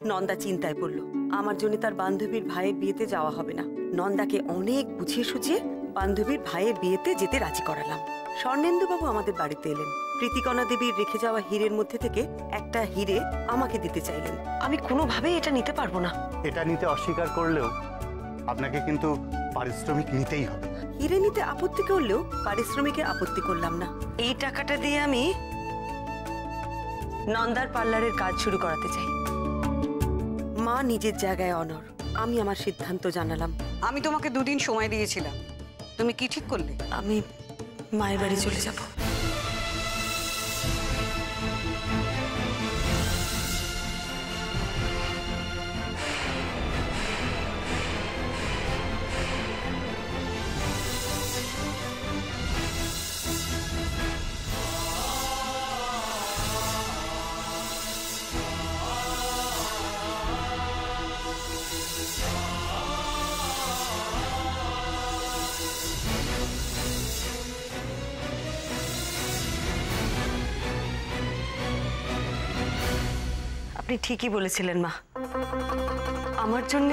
নন্দা চিন্তায় পড়ল। আমার জন্য তার বান্ধবীর ভাইয়ের বিয়েতে যাওয়া হবে না। নন্দাকে অনেক বুঝিয়ে সুঝিয়ে বান্ধবীর ভাইয়ের বিয়েতে যেতে রাজি করালাম। স্বর্ণেন্দুবাবু আমাদের বাড়িতে এলেন। প্রীতিকণা দেবীর রেখে যাওয়া হীরের মধ্যে থেকে একটা হীরে আমাকে দিতে চাইলেন। আমি কোনোভাবেই এটা নিতে পারবো না। এটা নিতে অস্বীকার করলেও আপনাকে কিন্তু পারিশ্রমিক নিতেই হবে। হীরে নিতে আপত্তি করলেও পারিশ্রমিকে আপত্তি করলাম না। এই টাকাটা দিয়ে আমি নন্দার পার্লারের কাজ শুরু করাতে চাই। মা নিজের জায়গায় অনর, আমি আমার সিদ্ধান্ত জানালাম। আমি তোমাকে 2 দিন সময় দিয়েছিলাম, তুমি কি ঠিক করলে? আমি মায়ের বাড়ি চলে যাব। আপনি ঠিকই বলেছিলেন মা, আমার জন্য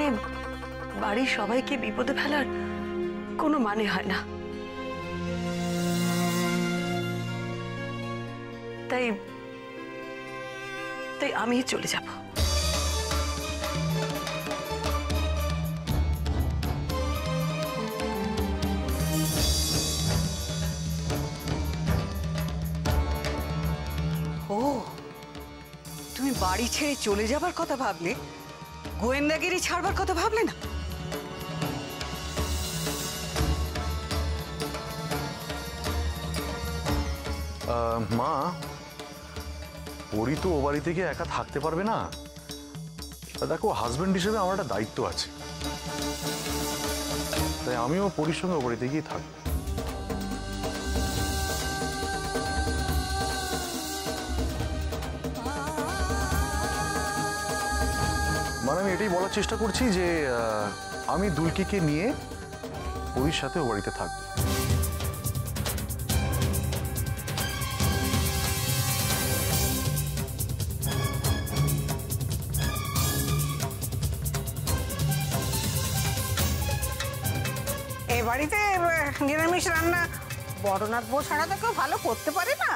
বাড়ির সবাইকে বিপদে ফেলার কোনো মানে হয় না। তাই আমি চলে যাব। তুমি বাড়ি ছেড়ে চলে যাবার কথা ভাবলে, গোয়েন্দাগিরি ছাড়বার কথা ভাবলে না? মা, পরি তো ও বাড়ি থেকে একা থাকতে পারবে না। দেখো, হাজবেন্ড হিসেবে আমার একটা দায়িত্ব আছে, তাই আমিও পরির সঙ্গে ও বাড়িতে গিয়ে থাকবো। মানে আমি এটাই বলার চেষ্টা করছি যে আমি দুলকিকে নিয়ে পরির সাথে ও বাড়িতে থাকবো। এই বাড়িতে নিরামিষ রান্না বড়নাথ বউ ছাড়া তো কেউ ভালো করতে পারে না।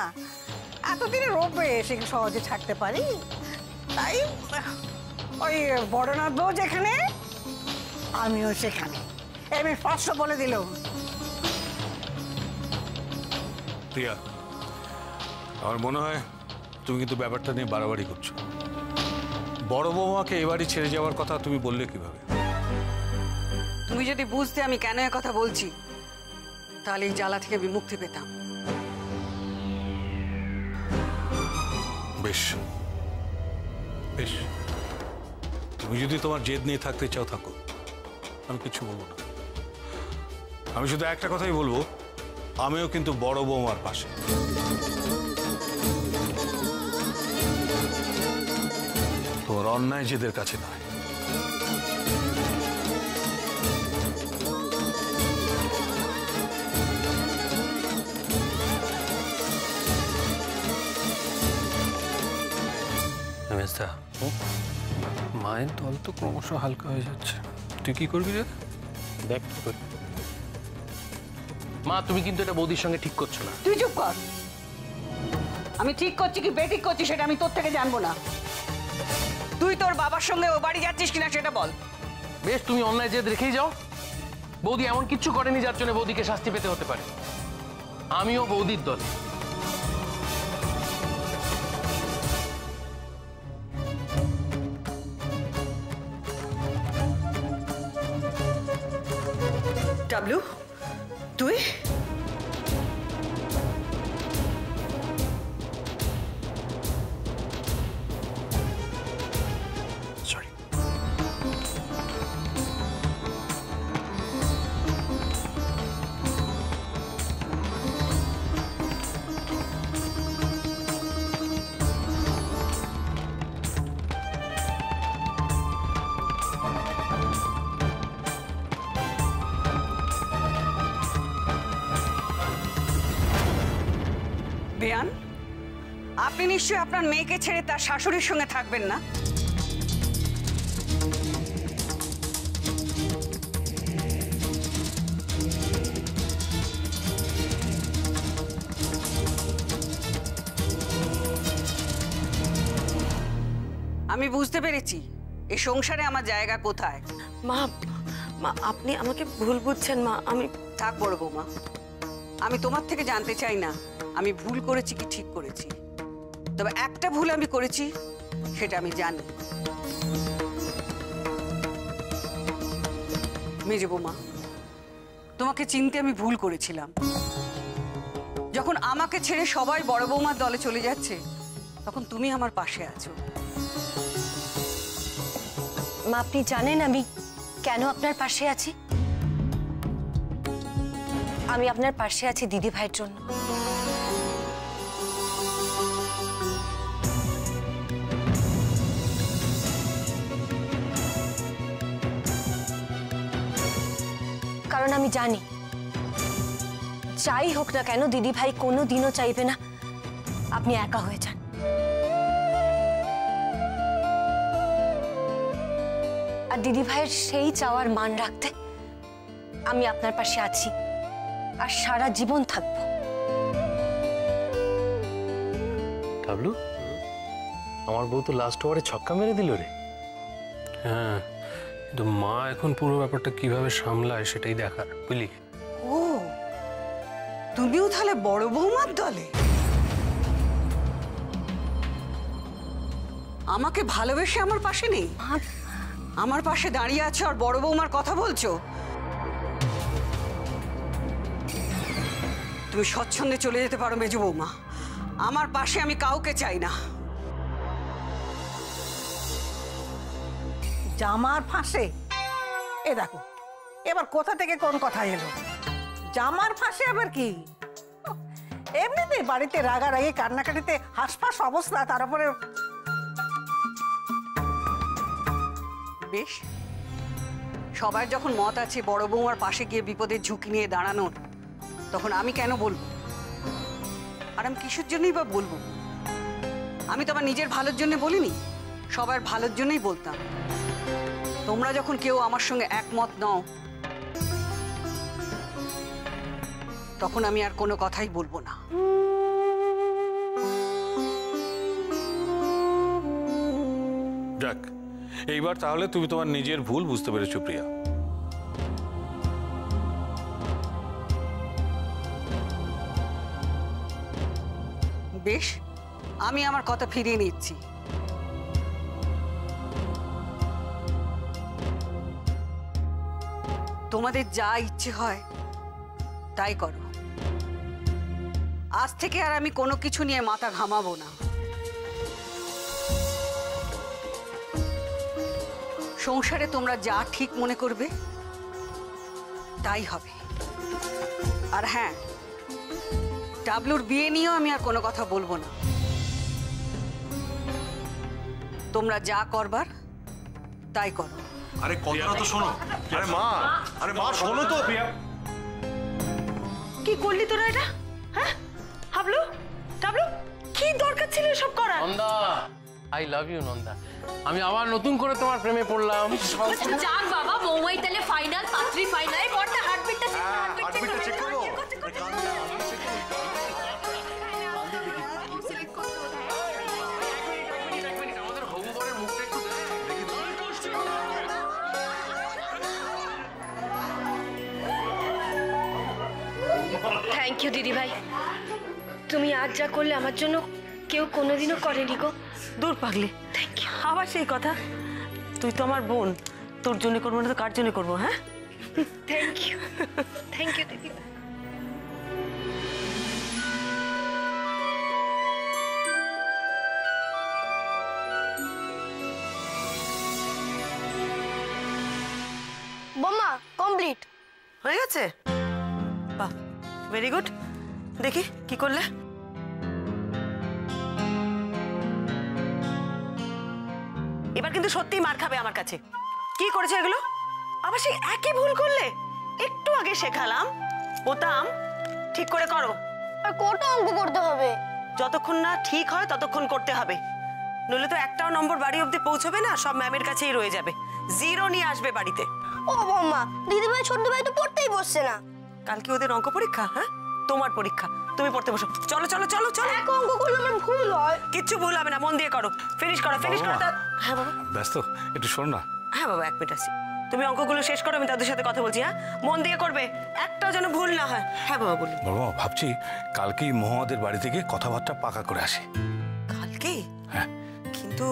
এতদিনের অভ্যেস, সহজে থাকতে পারি। তাই ওই বড়নাথ বউ যেখানে, আমিও সেখানে। আমি স্পষ্ট বলে দিলাম। প্রিয়া, আমার মনে হয় তুমি কিন্তু ব্যাপারটা নিয়ে বাড়াবাড়ি করছো। বড় বৌমাকে এ বাড়ি ছেড়ে যাওয়ার কথা তুমি বললে কিভাবে? তুমি যদি বুঝতে আমি কেন এ কথা বলছি, তাহলে এই জ্বালা থেকে আমি মুক্তি পেতাম। বেশ বেশ, তুমি যদি তোমার জেদ নিয়ে থাকতে চাও থাকো, আমি কিছু বলবো না। আমি শুধু একটা কথাই বলবো, আমিও কিন্তু বড় বৌমার পাশে। তোর অন্যায় জেদের কাছে নয়। মায়ের দল তো ক্রমশ হালকা হয়ে যাচ্ছে, তুই কি করবি রে? দেখ কি করবি। মা, তুমি কিন্তু এটা বৌদির সঙ্গে ঠিক করছো না। তুই চুপ কর। আমি ঠিক করছি কি বেঠিক করছি সেটা আমি তোর থেকে জানবো না। তুই তোর বাবার সঙ্গে ও বাড়ি যাচ্ছিস কিনা সেটা বল। বেশ, তুমি অন্যায় জেদ রেখেই যাও। বৌদি এমন কিচ্ছু করেনি যার জন্য বৌদিকে শাস্তি পেতে হতে পারে। আমিও বৌদির দল। ডাবলু, তুই? সরি। বেয়ান, আপনি নিশ্চয়ই আপনার মেয়েকে ছেড়ে তার শাশুড়ির সঙ্গে থাকবেন না? আমি বুঝতে পেরেছি এই সংসারে আমার জায়গা কোথায়। মা মা আপনি আমাকে ভুল বুঝছেন মা। আমি থাক বড় বৌমা, আমি তোমার থেকে জানতে চাই না আমি ভুল করেছি কি ঠিক করেছি। তবে একটা ভুল আমি করেছি, সেটা আমি জানি। মেজ বৌমা, তোমাকে চিনতে আমি ভুল করেছিলাম। যখন আমাকে ছেড়ে সবাই বড় বৌমার দলে চলে যাচ্ছে, তখন তুমি আমার পাশে আছো। মা আপনি জানেন আমি কেন আপনার পাশে আছি? আমি আপনার পাশে আছি দিদি ভাইয়ের জন্য। কারণ আমি জানি যাই হোক না কেন দিদি ভাই কোনো দিনও চাইবে না আপনি একা হয়ে যান। আর দিদি ভাইয়ের সেই চাওয়ার মান রাখতে আমি আপনার পাশে আছি আর সারা জীবন থাকবো। ডাবলু, আমার বউ তো লাস্ট ওভারে ছক্কা মেরে দিল রে। হ্যাঁ, কিন্তু মা এখন পুরো ব্যাপারটা কিভাবে সামলায় সেটাই দেখার, বুঝলি? ও, তুমিও তাহলে বড় বৌমার দলে? আমাকে ভালোবেসে আমার পাশে নেই, আমার পাশে দাঁড়িয়ে আছো আর বড় বৌমার কথা বলছো। তুমি স্বচ্ছন্দে চলে যেতে পারো মেজো বৌমা, আমার পাশে আমি কাউকে চাই না। জামার ফাঁসে? এ দেখো এবার কোথা থেকে কোন কথা এলো? জামার ফাঁসে আবার কি? এমনিতেই বাড়িতে রাগারাগি কান্নাকাটিতে হাসফাস অবস্থা, তার উপরে বেশ, সবার যখন মত আছে বড় বৌমার পাশে গিয়ে বিপদের ঝুঁকি নিয়ে দাঁড়ানোর, তখন আমি কেন বলবো? আর আমি কিসের জন্যই বা বলবো? আমি তো আমার নিজের ভালোর জন্য বলিনি, সবার ভালোর জন্যই বলতাম। তোমরা যখন কেউ আমার সঙ্গে একমত নও, তখন আমি আর কোনো কথাই বলবো না। যাক, এইবার তাহলে তুমি তোমার নিজের ভুল বুঝতে পেরেছো প্রিয়া। বেশ, আমি আমার কথা ফিরিয়ে নিচ্ছি। তোমাদের যা ইচ্ছে হয় তাই করো। আজ থেকে আর আমি কোনো কিছু নিয়ে মাথা ঘামাবো না। সংসারে তোমরা যা ঠিক মনে করবে তাই হবে। আর হ্যাঁ, ডাবলুর বিয়ে নিয়েও আমি আর কোনো কথা বলবো না। তোমরা যা করবার তাই করো। আরে কথাটা তো শোনো। আরে মা শোনো তো। কি করলি তোরা এটা? হ্যাঁ হাবলু, টাবলু, কি দরকার ছিল সব করার? Nanda, I love you Nanda. আমি আবার নতুন করে তোমার প্রেমে পড়লাম। যাক বাবা, বৌমাই তাহলে ফাইনাল, পাত্রী ফাইনাল, বড়টা হার্টবিটটা চেক করো। থ্যাংক ইউ দিদি ভাই, তুমি আজ যা করলে আমার জন্য কেউ কোনোদিনও করেনি গো। দূর পাগলি, থ্যাংক ইউ। আবার সেই কথা? তুই তো আমার বোন, তোর জন্য করবো না তো কার জন্য করবো? হ্যাঁ, থ্যাংক ইউ, থ্যাংক ইউ দিদি। বোমা কমপ্লিট হয়ে গেছে? বাহ, ভেরি গুড। দেখি কি করলে। এবার কিন্তু সত্যিই মার খাবে আমার কাছে। কি করেছে এগুলো? আবার সেই একই ভুল করলে? একটু আগে শেখালাম, বোতাম ঠিক করে করো। আর কত অঙ্ক করতে হবে? যতক্ষণ না ঠিক হয় ততক্ষণ করতে হবে, নইলে তো একটাও নম্বর বাড়ি অবধি পৌঁছবে না, সব ম্যামের কাছেই রয়ে যাবে, জিরো নিয়ে আসবে বাড়িতে। ও বৌমা, দিদি ভাই ছোট ভাই তো পড়তেই বসছে না। কালকে ওদের অঙ্ক পরীক্ষা। হ্যাঁ, তোমার পরীক্ষা, তুমি পড়তে বসো। চলো চলো চলো চলো। এক অঙ্ক করলে আমার ভুল হয়। কিচ্ছু ভুল হবে না, মন দিয়ে করো। ফিনিশ করো, ফিনিশ করো। হ্যাঁ বাবা। ব্যস্ত, একটু শোন না। হ্যাঁ বাবা, 1 মিনিট আসি। তুমি অঙ্কগুলো শেষ করো, আমি তাদের সাথে কথা বলছি। হ্যাঁ, মন দিয়ে করবে, একটাও যেন ভুল না হয়। হ্যাঁ বাবা বলুন। বড় মা, ভাবছি কালকেই মোহাম্মদের বাড়ি থেকে কথাবার্তা পাকা করে আসি। কালকে? হ্যাঁ। কিন্তু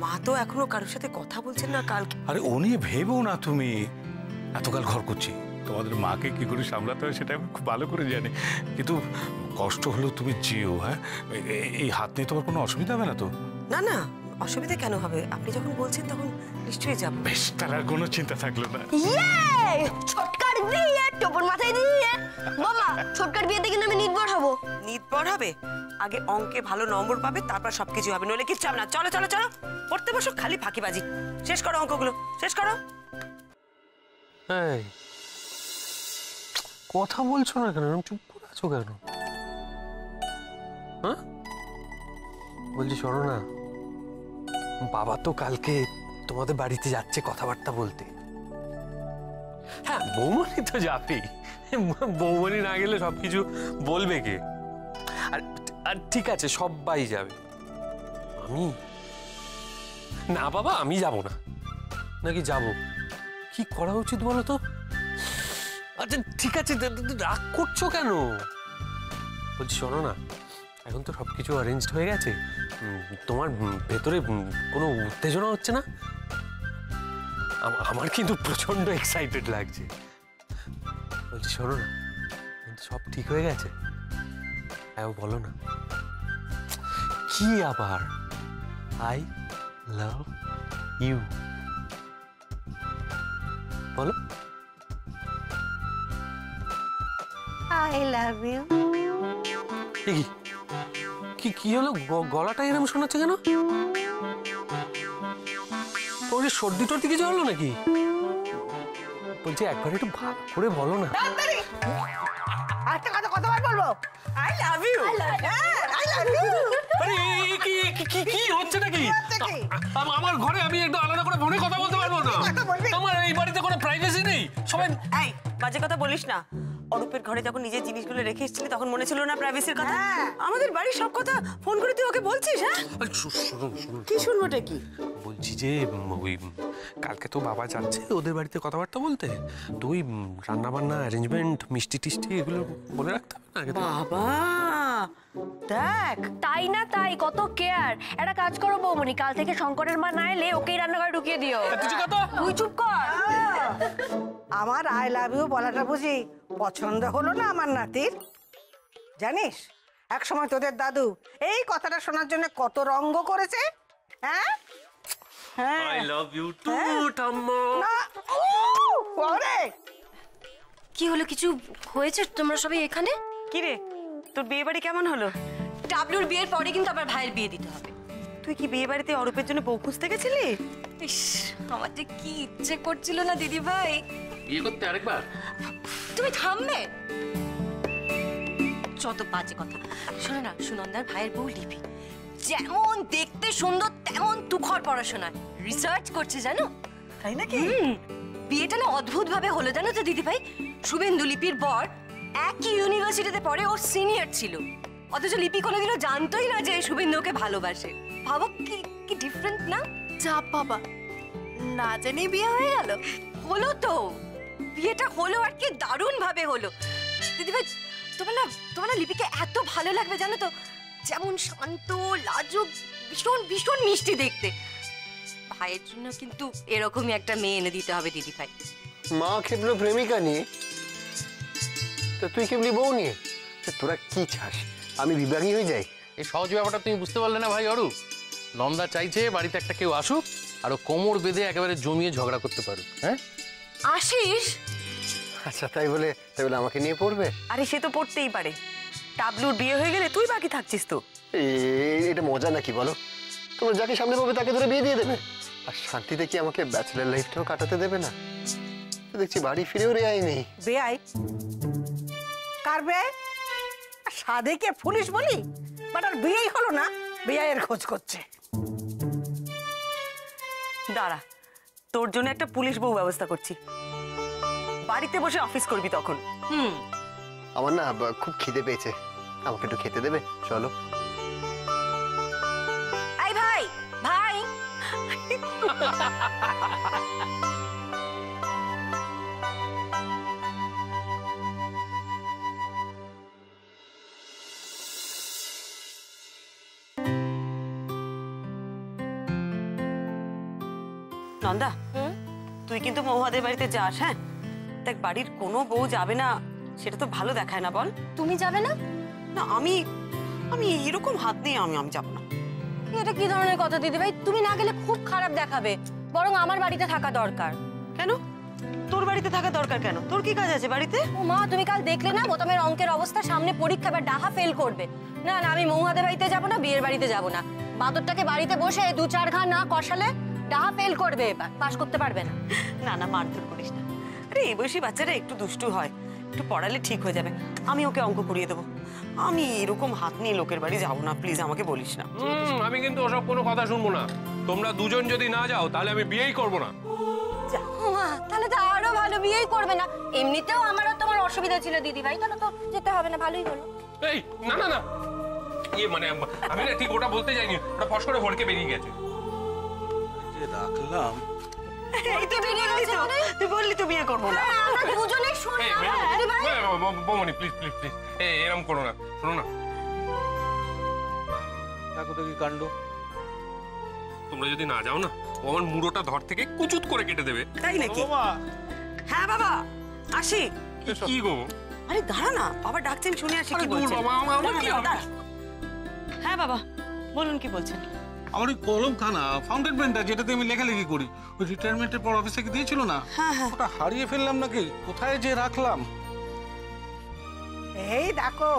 মা তো এখনো কারোর সাথে কথা বলছেন না। কালকে? আরে ও নিয়ে ভেবো না তুমি। এতকাল ঘর করছি, তোমাদের মাকে কি করে সামলাতে হয় সেটা আমি খুব ভালো করে জানি। কিন্তু কষ্ট হলেও তুমি যেও। হ্যাঁ, এই হাত নিয়ে তোমার কোনো অসুবিধা হবে না তো? না না, অসুবিধা কেন হবে? আপনি যখন বলছেন তখন নিশ্চয়ই যাব। বেশ, তার আর কোনো চিন্তা থাকলো না। ইয়ে! ছোটকার বিয়ে, টোপর মাথায় দিয়ে। বাবা, ছোটকার বিয়েতে কিন্তু আমি নির্ভর হব। নির্ভর হবে? আগে অঙ্কে ভালো নম্বর পাবে, তারপর সবকিছু হবে, নইলে কিচ্ছু হবে না। চলো চলো চলো, পড়তে বসো। খালি ফাঁকিবাজি। শেষ করো অঙ্কগুলো, শেষ করো। এই, কথা বলছো না কেন? চুপ করে আছো কেন? হ্যাঁ, বলছি শোনো না, বাবা তো কালকে তোমাদের বাড়িতে যাচ্ছে কথাবার্তা বলতে। হ্যাঁ, বৌমনি তো যাবেই। বৌমনি না গেলে সবকিছু বলবে কে? আর আর ঠিক আছে, সবাই যাবে। আমি না বাবা, আমি যাব না। নাকি যাব? কি করা উচিত বলো তো? আচ্ছা ঠিক আছে, রাগ করছো কেন? বলছি শোনো না, এখন তো সবকিছু অ্যারেঞ্জড হয়ে গেছে। তোমার ভেতরে কোনো উত্তেজনা হচ্ছে না? আমার কিন্তু প্রচন্ড এক্সাইটেড লাগছে। বলছি শোনো না, কিন্তু সব ঠিক হয়ে গেছে? হ্যাঁ বলো না। কি আবার? আই লাভ ইউ বলো। I love you. কি কি হলো? গলাটা এরকম শোনাচ্ছে কেন? তোর যে সর্দি টর্দি কিছু হলো নাকি? বলছি একবার একটু ভালো করে বলো না। একটা কথা কতবার বলবো? I love you. I love you. আরে কি হচ্ছে নাকি? আমার ঘরে আমি একটু আলাদা করে ফোনে কথা বলতে পারবো না? আমার এই বাড়িতে কোনো প্রাইভেসি নেই। সবাই এই বাজে কথা বলিস না। অরূপের ঘরে যখন নিজের জিনিসগুলো রেখে এসেছিলি তখন মনে ছিল না প্রাইভেসির কথা? আমাদের বাড়ির সব কথা ফোন করে তুই ওকে বলছিস? হ্যাঁ, কি শুনবোটা কি? বলছি যে ওই কালকে তো বাবা যাচ্ছে ওদের বাড়িতে কথাবার্তা বলতে। তো ওই রান্না বান্না অ্যারেঞ্জমেন্ট, মিষ্টি টিষ্টি এগুলো বলে রাখতে হবে না আগে থেকে? বাবা দেখ, তাই না তাই, কত কেয়ার। একটা কাজ করো বৌমনি, কাল থেকে শঙ্করের মা না এলে ওকেই রান্নাঘরে ঢুকিয়ে দিও। তুই চুপ কর। আমার আই লাভ ইউ বলাটা বুঝি পছন্দ হলো না আমার নাতির? জানিস, এক সময় তোদের দাদু এই কথাটা শোনার জন্য কত রঙ্গ করেছে। হ্যাঁ হ্যাঁ, আই লাভ ইউ টু ঠাম্মা। ওরে কি হলো? কিছু হয়েছে? তোমরা সবাই এখানে? কি রে, তোর বিয়ে বাড়ি কেমন হলো? ডাবলুর বিয়ের পরে কিন্তু আবার ভাইয়ের বিয়ে দিতে হবে। তুই কি বিয়ে বাড়িতে অরূপের জন্য বউ খুঁজতে গেছিলি? ইস, আমার যে কি ইচ্ছে করছিল না দিদি ভাই বিয়ে করতে আরেকবার। তুমি থামবে? যত বাজে কথা। শোনো না, সুনন্দার ভাইয়ের বউ লিপি যেমন দেখতে সুন্দর তেমন তুখর পড়াশোনা, রিসার্চ করছে জানো? তাই নাকি? বিয়েটা না অদ্ভুত ভাবে হলো জানো তো দিদি ভাই। শুভেন্দু লিপির বর একই ইউনিভার্সিটিতে পড়ে, ওর সিনিয়র ছিল। অথচ লিপি কোনোদিনও জানতোই না যে শুভেন্দু ওকে ভালোবাসে। ভাবো কি কি ডিফারেন্ট না? যা বাবা, না জানি বিয়ে হয়ে গেল। হলো তো, বিয়েটা হলো, আর কি দারুণ ভাবে হলো। দিদি ভাই, তোমার না লিপিকে এত ভালো লাগবে জানো তো। যেমন শান্ত, লাজুক, ভীষণ ভীষণ মিষ্টি দেখতে। ভাইয়ের জন্য কিন্তু এরকমই একটা মেয়ে এনে দিতে হবে দিদি ভাই। মা খেপলো প্রেমিকা নিয়ে, তা তুই খেপলি বউ নিয়ে। তোরা কি চাস আমি বিভাগী হয়ে যাই? এই সহজ ব্যাপারটা তুমি বুঝতে পারলে না ভাই অরূপ? নন্দা চাইছে বাড়িতে একটা কেউ আসুক আর ও কোমর বেঁধে একেবারে জমিয়ে ঝগড়া করতে পারুক। হ্যাঁ আশিস, আচ্ছা তাই বলে আমাকে নিয়ে পড়বে? আরে সে তো পড়তেই পারে। টাবলুর বিয়ে হয়ে গেলে তুই বাকি থাকছিস তো। এটা মজা নাকি বলো? তোমরা যাকে সামনে পাবে তাকে ধরে বিয়ে দিয়ে দেবে, আর শান্তিতে কি আমাকে ব্যাচেলার লাইফটাও কাটাতে দেবে না? দেখছি বাড়ি ফিরেও রেয়াই নেই। বেয়াই কার বেয়াই? সাদেকে পুলিশ বলি, বাট আর বিয়েই হলো না, বেয়াইয়ের খোঁজ করছে। দাঁড়া, তোর জন্য একটা পুলিশ বউ ব্যবস্থা করছি। বাড়িতে বসে অফিস করবি তখন। আমার না খুব খিদে পেয়েছে, আমাকে একটু খেতে দেবে? চলো। এই ভাই ভাই নন্দা, তুই কিন্তু মহুয়াদের বাড়িতে যাস। হ্যাঁ দেখ, বাড়ির কোনো বউ যাবে না সেটা তো ভালো দেখায় না, বল? তুমি যাবে না? না, আমি আমি এরকম হাত নিয়ে আমি যাব না। এটা কি ধরনের কথা দিদি ভাই? তুমি না গেলে খুব খারাপ দেখাবে, বরং আমার বাড়িতে থাকা দরকার। কেন তোর বাড়িতে থাকা দরকার? কেন, তোর কি কাজ আছে বাড়িতে? ও মা, তুমি কাল দেখলে না বোতামের অঙ্কের অবস্থা? সামনে পরীক্ষা, এবার ডাহা ফেল করবে। না না, আমি মহুয়াদের বাড়িতে যাব না, বিয়ের বাড়িতে যাব না। বাদরটাকে বাড়িতে বসে 2-4 ঘা না কষালে ডাহা ফেল করবে, এবার পাস করতে পারবে না। না না, মারধর করিস না। আরে এই বয়সী বাচ্চারা একটু দুষ্টু হয়, একটু পড়ালে ঠিক হয়ে যাবে। আমি ওকে অঙ্ক করিয়ে দেবো। আমি এরকম হাত নিয়ে লোকের বাড়ি যাবো না, প্লিজ আমাকে বলিস না। আমি কিন্তু ওসব কোনো কথা শুনবো না। তোমরা দুজন যদি না যাও তাহলে আমি বিয়েই করবো না। তাহলে তো আরো ভালো, বিয়েই করবে না। এমনিতেও আমারও তোমার অসুবিধা ছিল দিদি ভাই, তাহলে তো যেতে হবে না, ভালোই হলো। এই না না না, মানে আমি না ঠিক ওটা বলতে যাইনি, ওটা ফস করে ভড়কে বেরিয়ে গেছে। রাখলাম তুই বললি তো বিয়ে করবো না। বৌমনি প্লিজ প্লিজ প্লিজ, এরকম করো না। শোনো না, দেখো তো কি কাণ্ড। তোমরা যদি না যাও না, ও আমার মুড়োটা ধর থেকে কুচুত করে কেটে দেবে। তাই নাকি? হ্যাঁ বাবা, আসি। কি গো? আরে দাঁড়া না, বাবা ডাকছেন, শুনে আসি কি বলছেন। হ্যাঁ বাবা বলুন, কি বলছেন? আমার ওই কলমখানা, ফাউন্টেন পেনটা যেটাতে আমি লেখালেখি করি, ওই রিটায়ারমেন্টের পর অফিস থেকে দিয়েছিল না, ওটা হারিয়ে ফেললাম নাকি, কোথায় যে রাখলাম। এই দেখো,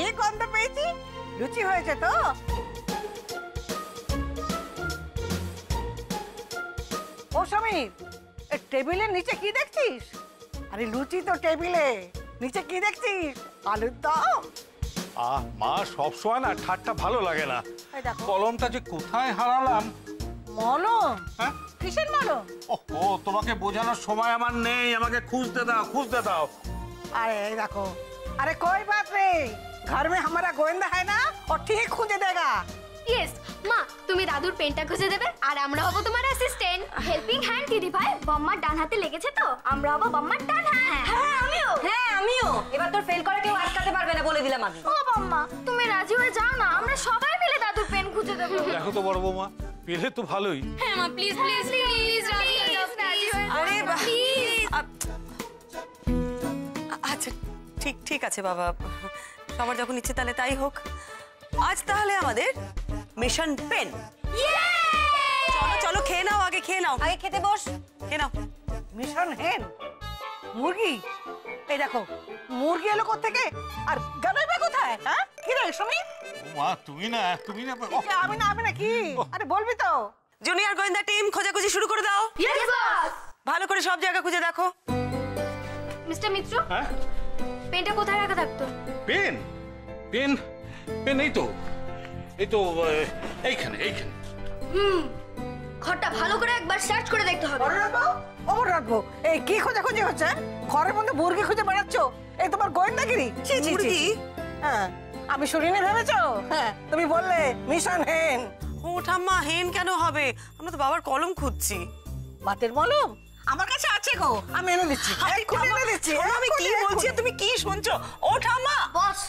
এই গন্ধ পেয়েছি, লুচি হয়েছে তো? ও সমীর, টেবিলের নিচে কি দেখছিস? আরে লুচি তো টেবিলে, নিচে কি দেখছিস? আলুর দম। মা, সবসময় না ঠাট্টা ভালো লাগে না। কলমটা যে কোথায় হারালাম। মলম? হ্যাঁ, কিসের মলম? ও তোমাকে বোঝানোর সময় আমার নেই, আমাকে খুঁজতে দাও, খুঁজতে দাও। अरे देखो, अरे कोई बात नहीं, घर में हमारा गोविंदा है ना, और ठीक खुजे देगा। यस মা, তুমি দাদুর পেনটা খুঁজে দেবে আর আমরা হব তোমার অ্যাসিস্ট্যান্ট। হেল্পিং হ্যান্ড দিদি ভাই, বম্মার ডান হাতে লেগেছে তো আমরা হব বম্মার ডান হাত। হ্যাঁ আমিও। এবার তোর ফেল করে কেউ আটকাতে পারবে না, বলে দিলাম আমি। ও বম্মা, তুমি রাজি হয়ে যাও না, আমরা সবাই মিলে দাদুর পেন খুঁজে দেব। দেখো তো বড় বৌমা, পেলে তো ভালোই। হ্যাঁ মা, প্লিজ প্লিজ প্লিজ রাজি হয়ে যাও, রাজি হয়ে যাও। আরে প্লিজ। আচ্ছা ঠিক ঠিক আছে বাবা, সবার যখন ইচ্ছে তাহলে তাই হোক। আজ তাহলে আমাদের মিশন পেন। চলো চলো, খেয়ে নাও, আগে খেয়ে নাও, আগে খেতে বস, খেয়ে নাও। মিশন হেন মুরগি, এই দেখো মুরগি এলো কোত্থেকে আর গানাইবে কোথায়? হ্যাঁ কি রে সমীর? মা তুমি না আমি না কি? আরে বলবি তো। জুনিয়র গোয়েন্দা টিম, খোঁজাখুঁজি শুরু করে দাও। Yes boss. ভালো করে সব জায়গা খুঁজে দেখো। মিস্টার মিত্র, হ্যাঁ, পেনটা কোথায় রাখা থাকতো? পেন পেন পেন এই তো এইখানে। ঘরটা ভালো করে একবার সার্চ করে দেখতে হবে। অমর রাখবো, এই কি খোঁজাখুঁজি হচ্ছে? ঘরের মধ্যে মুরগি খুঁজে বেড়াচ্ছ? এই তোমার গোয়েন্দাগিরি? মুরগি? হ্যাঁ, আমি শুনিনি ভেবেছো? হ্যাঁ, তুমি বললে মিশন হেন। ও ঠাম্মা, হেন কেন হবে? আমরা তো বাবার কলম খুঁজছি। বাতের মলম আমার কাছে আছে গো, আমি এনে দিচ্ছি। এক্ষুনি এনে দিচ্ছি। আমি কি বলছি তুমি কি শুনছো? ও ঠাম্মা। বস,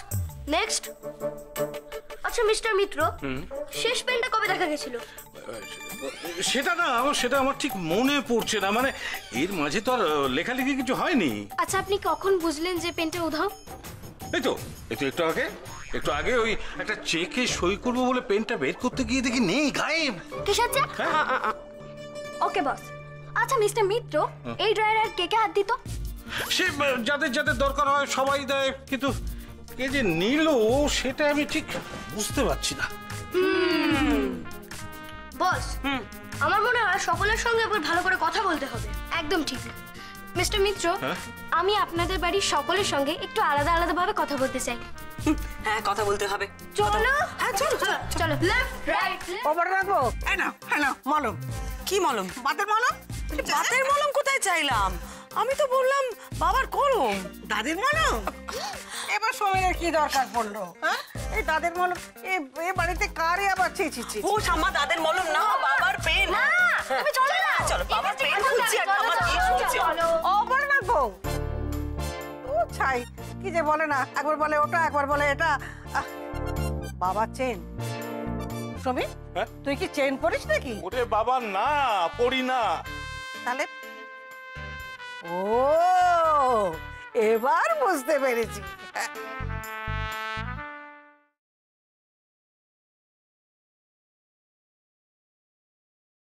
নেক্সট। আচ্ছা মিস্টার মিত্র, শেষ পেনটা কবে দেখা গেছিল? সেটা আমার ঠিক মনে পড়ছে না, মানে এর মাঝে তো আর লেখালেখি কিছু হয়নি। আচ্ছা আপনি কখন বুঝলেন যে পেনটা উধাও? এই তো একটু আগে ওই একটা চেকে সই করবো বলে পেনটা বের করতে গিয়ে দেখি নেই, গায়েব। কিসের চেক? ওকে বস। আচ্ছা মিস্টার মিত্র, এই ড্রয়ারে আর কে কে হাত দিত? সে যাদের যাদের দরকার হয় সবাই দেয়, কিন্তু কে যে নিল সেটা আমি ঠিক বুঝতে পারছি না। বস, আমার মনে হয় সকলের সঙ্গে একবার ভালো করে কথা বলতে হবে। একদম ঠিক। মিস্টার মিত্র, আমি আপনাদের বাড়ির সকলের সঙ্গে একটু আলাদা আলাদা ভাবে কথা বলতে চাই। হ্যাঁ, কথা বলতে হবে। চলো। হ্যাঁ চলো চলো চলো। Left right. ওভার রাখবো। এই না মলম। কি মলম? বাতের মলম। বাতের মলম কোথায় চাইলাম? আমি তো বললাম বাবার কলম। দাদির মলম? এবার সময়ের কি দরকার পড়লো? হ্যাঁ, এই দাদের মলম এ বাড়িতে কারে আবার ছি। ও ঠাম্মা, দাদের মলম না, বাবার পেন। না তুমি চলো না, চলো, বাবার পেন খুঁজছি আর বাবার পেন খুঁজছি। অপর্ণার বউ ও ছাই, কি যে বলে না, একবার বলে ওটা একবার বলে এটা। বাবা চেন, সমীর তুই কি চেন পরিস নাকি? ওরে বাবা না, পড়ি না। তাহলে ও এবার বুঝতে পেরেছি।